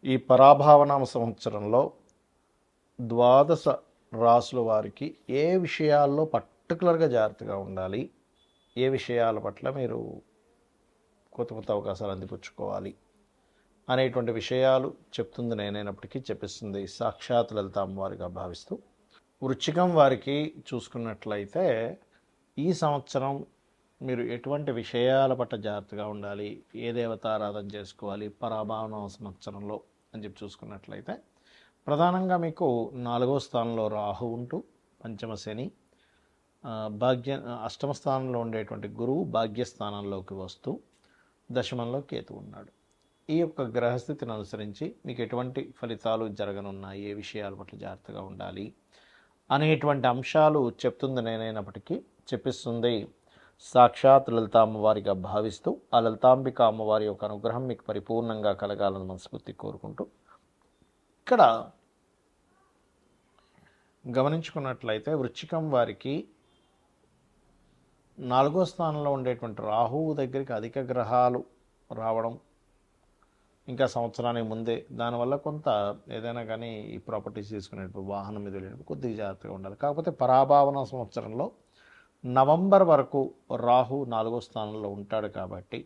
ఈ పరాభావనామ సంవత్సరంలో ద్వాదశ రాసుల వారికి ఏ విషయాల్లో పర్టికులర్గా జాగ్రత్తగా ఉండాలి, ఏ విషయాల పట్ల మీరు కొత్త కొత్త అవకాశాలు అందిపుచ్చుకోవాలి అనేటువంటి విషయాలు చెప్తుంది నేనైనప్పటికీ చెప్పిస్తుంది సాక్షాత్ లలిత అమ్మవారిగా భావిస్తూ, వృశ్చికం వారికి చూసుకున్నట్లయితే ఈ సంవత్సరం మీరు ఎటువంటి విషయాల పట్ల జాగ్రత్తగా ఉండాలి, ఏ దేవతారాధన చేసుకోవాలి పరాభావన సంవత్సరంలో అని చెప్పి చూసుకున్నట్లయితే, ప్రధానంగా మీకు 4వ స్థానంలో రాహు ఉంటూ పంచమ శని, అష్టమ స్థానంలో ఉండేటువంటి గురువు భాగ్యస్థానంలోకి వస్తూ దశమంలో కేతు ఉన్నాడు. ఈ యొక్క గ్రహస్థితిని అనుసరించి మీకు ఎటువంటి ఫలితాలు జరగనున్నాయి, ఏ విషయాల పట్ల జాగ్రత్తగా ఉండాలి అనేటువంటి అంశాలు చెప్తుంది నేనైనప్పటికీ చెప్పిస్తుంది సాక్షాత్ లలిత అమ్మవారిగా భావిస్తూ, ఆ లలితాంబిక అమ్మవారి యొక్క అనుగ్రహం మీకు పరిపూర్ణంగా కలగాలని మనస్ఫూర్తి కోరుకుంటూ, ఇక్కడ గమనించుకున్నట్లయితే వృశ్చికం వారికి 4వ స్థానంలో ఉండేటువంటి రాహువు దగ్గరికి అధిక గ్రహాలు రావడం, ఇంకా సంవత్సరానికి ముందే దానివల్ల కొంత ఏదైనా కానీ ఈ ప్రాపర్టీస్ తీసుకునేటప్పుడు వాహనం మీద వెళ్ళినప్పుడు కొద్దిగా జాగ్రత్తగా ఉండాలి. కాకపోతే పరాభావన సంవత్సరంలో నవంబర్ వరకు రాహు 4వ స్థానంలో ఉంటాడు కాబట్టి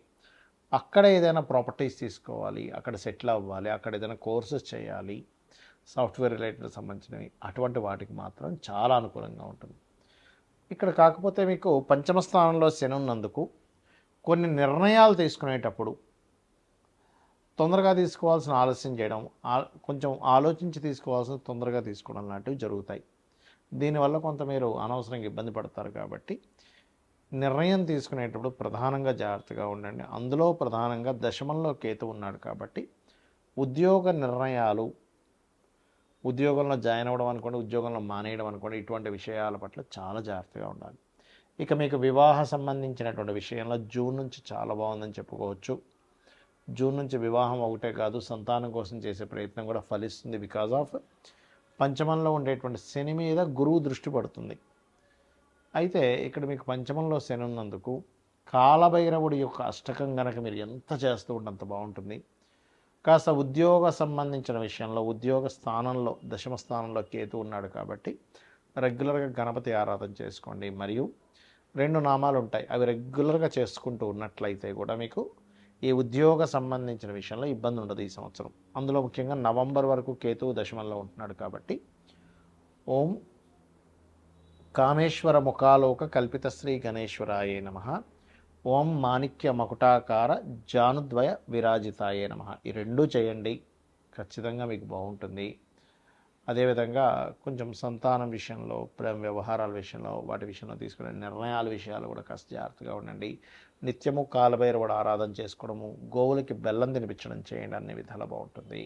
అక్కడ ఏదైనా ప్రాపర్టీస్ తీసుకోవాలి, అక్కడ సెటిల్ అవ్వాలి, అక్కడ ఏదైనా కోర్సెస్ చేయాలి, సాఫ్ట్వేర్ రిలేటెడ్ సంబంధించినవి, అటువంటి వాటికి మాత్రం చాలా అనుకూలంగా ఉంటుంది. ఇక్కడ కాకపోతే మీకు పంచమ స్థానంలో శని ఉన్నందుకు కొన్ని నిర్ణయాలు తీసుకునేటప్పుడు తొందరగా తీసుకోవాల్సిన ఆలస్యం చేయడం, కొంచెం ఆలోచించి తీసుకోవాల్సిన తొందరగా తీసుకోవడం లాంటివి జరుగుతాయి. దీనివల్ల కొంత మీరు అనవసరంగా ఇబ్బంది పడతారు. కాబట్టి నిర్ణయం తీసుకునేటప్పుడు ప్రధానంగా జాగ్రత్తగా ఉండండి. అందులో ప్రధానంగా దశమంలో కేతు ఉన్నాడు కాబట్టి ఉద్యోగ నిర్ణయాలు, ఉద్యోగంలో జాయిన్ అవ్వడం అనుకోండి, ఉద్యోగంలో మానేయడం అనుకోండి, ఇటువంటి విషయాల పట్ల చాలా జాగ్రత్తగా ఉండాలి. ఇక మీకు వివాహ సంబంధించినటువంటి విషయంలో జూన్ నుంచి చాలా బాగుందని చెప్పుకోవచ్చు. జూన్ నుంచి వివాహం ఒకటే కాదు, సంతానం కోసం చేసే ప్రయత్నం కూడా ఫలిస్తుంది. బికాజ్ ఆఫ్ పంచమంలో ఉండేటువంటి శని మీద గురువు దృష్టి పడుతుంది. అయితే ఇక్కడ మీకు పంచమంలో శని ఉన్నందుకు కాలభైరవుడి యొక్క అష్టకం కనుక మీరు ఎంత చేస్తూ ఉండంత బాగుంటుంది. కాస్త ఉద్యోగ సంబంధించిన విషయంలో ఉద్యోగ స్థానంలో దశమ స్థానంలో కేతు ఉన్నాడు కాబట్టి రెగ్యులర్గా గణపతి ఆరాధన చేసుకోండి. మరియు 2 నామాలు ఉంటాయి, అవి రెగ్యులర్గా చేసుకుంటూ ఉన్నట్లయితే కూడా మీకు ఈ ఉద్యోగ సంబంధించిన విషయంలో ఇబ్బంది ఉండదు ఈ సంవత్సరం. అందులో ముఖ్యంగా నవంబర్ వరకు కేతువు దశమంలో ఉంటున్నాడు కాబట్టి ఓం కామేశ్వర ముఖాలోక కల్పిత శ్రీ గణేశ్వరాయే నమః, ఓం మాణిక్య మకుటాకార జానుద్వయ విరాజితాయే నమః. ఈ 2 చేయండి, ఖచ్చితంగా మీకు బాగుంటుంది. అదేవిధంగా కొంచెం సంతానం విషయంలో, ప్రేమ వ్యవహారాల విషయంలో, వాటి విషయంలో తీసుకునే నిర్ణయాల విషయాలు కూడా కాస్త జాగ్రత్తగా ఉండండి. నిత్యము కాలభైరవుడు ఆరాధన చేసుకోవడము, గోవులకి బెల్లం తినిపించడం చేయండి, అన్ని విధాలు బాగుంటుంది.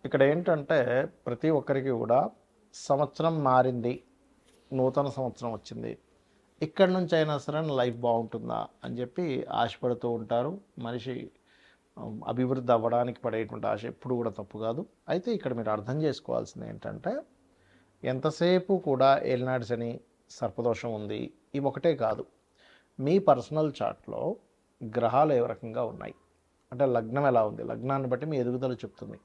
ఇక్కడ ఏంటంటే ప్రతి ఒక్కరికి కూడా సంవత్సరం మారింది, నూతన సంవత్సరం వచ్చింది, ఇక్కడి నుంచి అయినా సరే లైఫ్ బాగుంటుందా అని చెప్పి ఆశపడుతూ ఉంటారు. మనిషి అభివృద్ధి అవ్వడానికి పడేటువంటి ఆశ ఎప్పుడు కూడా తప్పు కాదు. అయితే ఇక్కడ మీరు అర్థం చేసుకోవాల్సింది ఏంటంటే, ఎంతసేపు కూడా ఏలినాటి శని, సర్పదోషం ఉంది, ఇవి ఒకటే కాదు, మీ పర్సనల్ చార్ట్లో గ్రహాలు ఏ రకంగా ఉన్నాయి అంటే లగ్నం ఎలా ఉంది, లగ్నాన్ని బట్టి మీ ఎదుగుదల చెప్తుంది.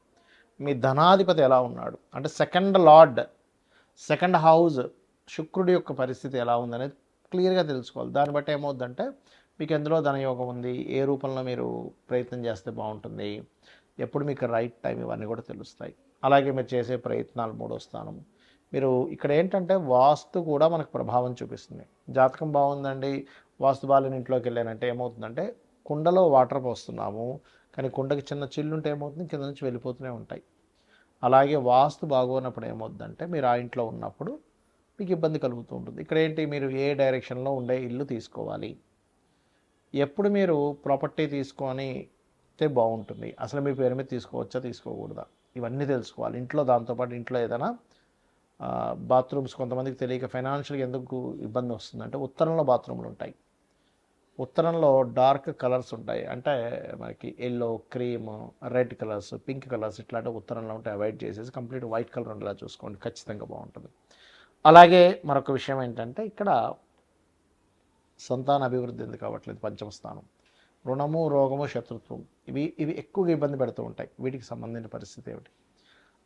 మీ ధనాధిపతి ఎలా ఉన్నాడు అంటే సెకండ్ లార్డ్, సెకండ్ హౌస్ శుక్రుడి యొక్క పరిస్థితి ఎలా ఉందనేది క్లియర్గా తెలుసుకోవాలి. దాన్ని బట్టి ఏమవుద్దంటే మీకు ఎందులో ధనయోగం ఉంది, ఏ రూపంలో మీరు ప్రయత్నం చేస్తే బాగుంటుంది, ఎప్పుడు మీకు రైట్ టైం, ఇవన్నీ కూడా తెలుస్తాయి. అలాగే మీరు చేసే ప్రయత్నాలు 3వ స్థానం. మీరు ఇక్కడ ఏంటంటే వాస్తు కూడా మనకు ప్రభావం చూపిస్తుంది. జాతకం బాగుందండి, వాస్తు బాలేని ఇంట్లోకి వెళ్ళానంటే ఏమవుతుందంటే కుండలో వాటర్ పోస్తున్నాము, కానీ కుండకి చిన్న చిల్లుంటే ఏమవుతుంది, కింద నుంచి వెళ్ళిపోతూనే ఉంటాయి. అలాగే వాస్తు బాగోనప్పుడు ఏమవుతుందంటే మీరు ఆ ఇంట్లో ఉన్నప్పుడు మీకు ఇబ్బంది కలుగుతూ ఉంటుంది. ఇక్కడ ఏంటి, మీరు ఏ డైరెక్షన్లో ఉండే ఇల్లు తీసుకోవాలి, ఎప్పుడు మీరు ప్రాపర్టీ తీసుకొని బాగుంటుంది, అసలు మీ పేరు మీద తీసుకోవచ్చా తీసుకోకూడదా, ఇవన్నీ తెలుసుకోవాలి ఇంట్లో. దాంతోపాటు ఇంట్లో ఏదైనా బాత్రూమ్స్ కొంతమందికి తెలియక ఫైనాన్షియల్గా ఎందుకు ఇబ్బంది వస్తుందంటే ఉత్తరంలో బాత్రూమ్లు ఉంటాయి, ఉత్తరంలో డార్క్ కలర్స్ ఉంటాయి, అంటే మనకి yellow, cream, red colours, pink colours ఇట్లాంటివి ఉత్తరంలో ఉంటే అవాయిడ్ చేసేసి కంప్లీట్ వైట్ కలర్ ఉండేలా చూసుకోండి, ఖచ్చితంగా బాగుంటుంది. అలాగే మరొక విషయం ఏంటంటే ఇక్కడ సంతాన అభివృద్ధి ఎందుకు కావట్లేదు, పంచమ స్థానం రుణము, రోగము, శత్రుత్వం ఇవి ఎక్కువగా ఇబ్బంది పెడుతూ ఉంటాయి. వీటికి సంబంధించిన పరిస్థితి ఏమిటి?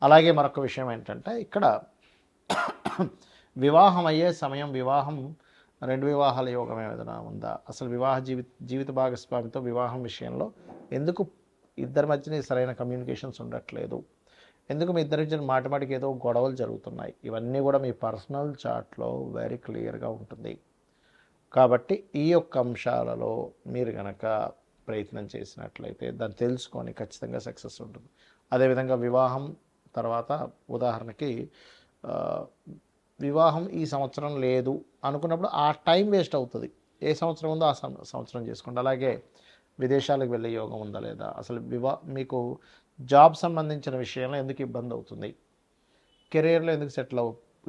అలాగే మరొక విషయం ఏంటంటే ఇక్కడ వివాహం అయ్యే సమయం, రెండు వివాహాల యోగం ఏదైనా ఉందా, అసలు జీవిత భాగస్వామితో వివాహం విషయంలో ఎందుకు ఇద్దరి మధ్యన సరైన కమ్యూనికేషన్స్ ఉండట్లేదు, ఎందుకు మీ ఇద్దరి మధ్యన మాటిమాటికి ఏదో గొడవలు జరుగుతున్నాయి, ఇవన్నీ కూడా మీ పర్సనల్ చార్ట్లో వెరీ క్లియర్గా ఉంటుంది. కాబట్టి ఈ యొక్క అంశాలలో మీరు కనుక ప్రయత్నం చేసినట్లయితే దాన్ని తెలుసుకొని ఖచ్చితంగా సక్సెస్ ఉంటుంది. అదేవిధంగా వివాహం తర్వాత ఉదాహరణకి వివాహం ఈ సంవత్సరం లేదు అనుకున్నప్పుడు ఆ టైం వేస్ట్ అవుతుంది. ఏ సంవత్సరం ఉందో ఆ సంవత్సరం చేసుకోండి. అలాగే విదేశాలకు వెళ్ళే యోగం ఉందా లేదా, అసలు మీకు జాబ్ సంబంధించిన విషయంలో ఎందుకు ఇబ్బంది అవుతుంది, కెరీర్లో ఎందుకు సెటిల్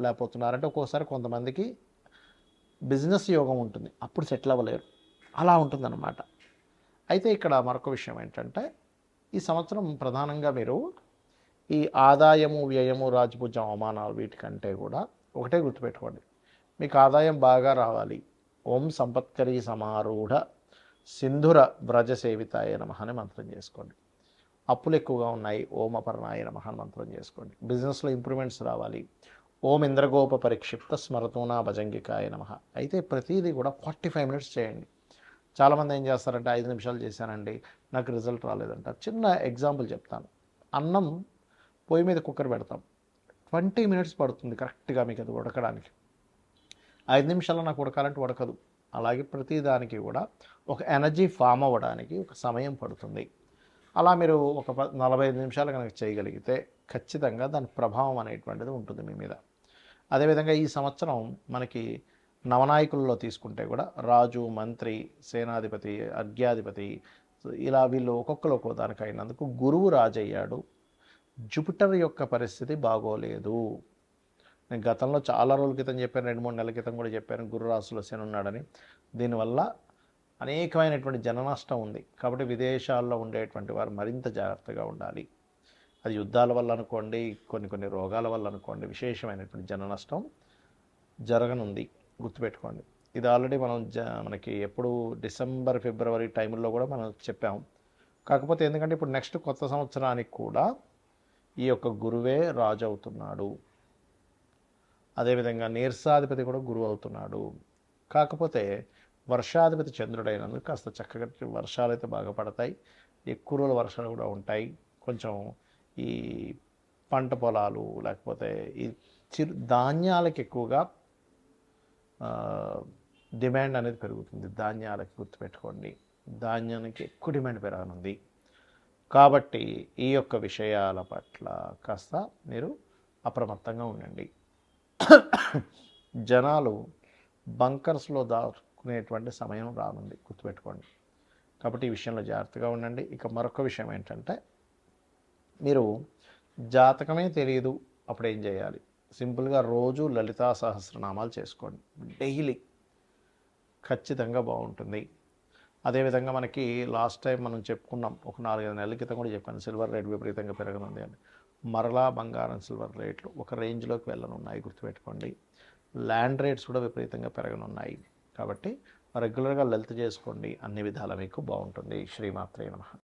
లేకపోతున్నారంటే ఒక్కోసారి కొంతమందికి బిజినెస్ యోగం ఉంటుంది, అప్పుడు సెటిల్ అవ్వలేరు, అలా ఉంటుందన్నమాట. అయితే ఇక్కడ మరొక విషయం ఏంటంటే ఈ సంవత్సరం ప్రధానంగా మీరు ఈ ఆదాయము, వ్యయము, రాజపూజ్యం, అవమానాలు వీటికంటే కూడా ఒకటే గుర్తుపెట్టుకోండి, మీకు ఆదాయం బాగా రావాలి. ఓం సంపత్కరీ సమారూఢ సింధుర వ్రజ సేవితాయ నమః అని మంత్రం చేసుకోండి. అప్పులు ఎక్కువగా ఉన్నాయి, ఓం అపర్ణాయ నమః అని మంత్రం చేసుకోండి. బిజినెస్లో ఇంప్రూవ్మెంట్స్ రావాలి, ఓం ఇంద్రగోప పరిక్షిప్త స్మరతూనా భజంగికాయ నమః. అయితే ప్రతిదీ కూడా 45 మినిట్స్ చేయండి. చాలామంది ఏం చేస్తారంటే 5 నిమిషాలు చేశానండి నాకు రిజల్ట్ రాలేదంటారు. చిన్న ఎగ్జాంపుల్ చెప్తాను. అన్నం పొయ్యి మీద కుక్కర్ పెడతాం, 20 మినిట్స్ పడుతుంది కరెక్ట్గా మీకు అది ఉడకడానికి. 5 నిమిషాల్లో నాకు ఉడకాలంటే ఉడకదు. అలాగే ప్రతిదానికి కూడా ఒక ఎనర్జీ ఫామ్ అవ్వడానికి ఒక సమయం పడుతుంది. అలా మీరు ఒక 45 నిమిషాలు కనుక చేయగలిగితే ఖచ్చితంగా దాని ప్రభావం అనేటువంటిది ఉంటుంది మీ మీద. అదేవిధంగా ఈ సంవత్సరం మనకి నవనాయకుల్లో తీసుకుంటే కూడా రాజు, మంత్రి, సేనాధిపతి, అర్ఘ్యాధిపతి ఇలా వీళ్ళు ఒక్కొక్కరు ఒక్కో దానికి అయినందుకు గురువు రాజయ్యాడు. జూపిటర్ యొక్క పరిస్థితి బాగోలేదు. నేను గతంలో చాలా రోజుల క్రితం చెప్పాను, 2-3 నెలల క్రితం కూడా చెప్పాను, గురు రాశిలో శని ఉన్నాడని. దీనివల్ల అనేకమైనటువంటి జన నష్టం ఉంది. కాబట్టి విదేశాల్లో ఉండేటువంటి వారు మరింత జాగ్రత్తగా ఉండాలి. అది యుద్ధాల వల్ల అనుకోండి, కొన్ని రోగాల వల్ల అనుకోండి, విశేషమైనటువంటి జన నష్టం జరగనుంది, గుర్తుపెట్టుకోండి. ఇది ఆల్రెడీ మనకి ఎప్పుడు డిసెంబర్, ఫిబ్రవరి టైంలో కూడా మనం చెప్పాము. కాకపోతే ఎందుకంటే ఇప్పుడు నెక్స్ట్ కొత్త సంవత్సరానికి కూడా ఈ యొక్క గురువే రాజు అవుతున్నాడు. అదేవిధంగా నీర్సాధిపతి కూడా గురువు అవుతున్నాడు. కాకపోతే వర్షాధిపతి చంద్రుడైనందుకు కాస్త చక్కగా వర్షాలు అయితే బాగా పడతాయి, ఎక్కువ రోజుల వర్షాలు కూడా ఉంటాయి. కొంచెం ఈ పంట పొలాలు లేకపోతే ఈ ధాన్యాలకు ఎక్కువగా డిమాండ్ అనేది పెరుగుతుంది. ధాన్యాలకి గుర్తుపెట్టుకోండి, ధాన్యానికి ఎక్కువ డిమాండ్ పెరగనుంది. కాబట్టి ఈ యొక్క విషయాల పట్ల కాస్త మీరు అప్రమత్తంగా ఉండండి. జనాలు బంకర్స్లో దాక్కునేటువంటి సమయం రానుంది, గుర్తుపెట్టుకోండి. కాబట్టి ఈ విషయంలో జాగ్రత్తగా ఉండండి. ఇక మరొక విషయం ఏంటంటే మీరు జాతకమే తెలియదు అప్పుడు ఏం చేయాలి? సింపుల్గా రోజు లలితా సహస్రనామాలు చేసుకోండి డైలీ, ఖచ్చితంగా బాగుంటుంది. అదేవిధంగా మనకి లాస్ట్ టైం మనం చెప్పుకున్నాం, ఒక 4-5 నెలల క్రితం కూడా చెప్పాను, సిల్వర్ రేట్ విపరీతంగా పెరగనుంది అని. మరలా బంగారం, సిల్వర్ రేట్లు ఒక రేంజ్లోకి వెళ్ళనున్నాయి, గుర్తుపెట్టుకోండి. ల్యాండ్ రేట్స్ కూడా విపరీతంగా పెరగనున్నాయి. కాబట్టి రెగ్యులర్గా లలిత చేసుకోండి, అన్ని విధాలా మీకు బాగుంటుంది. శ్రీమాత్రే నమః.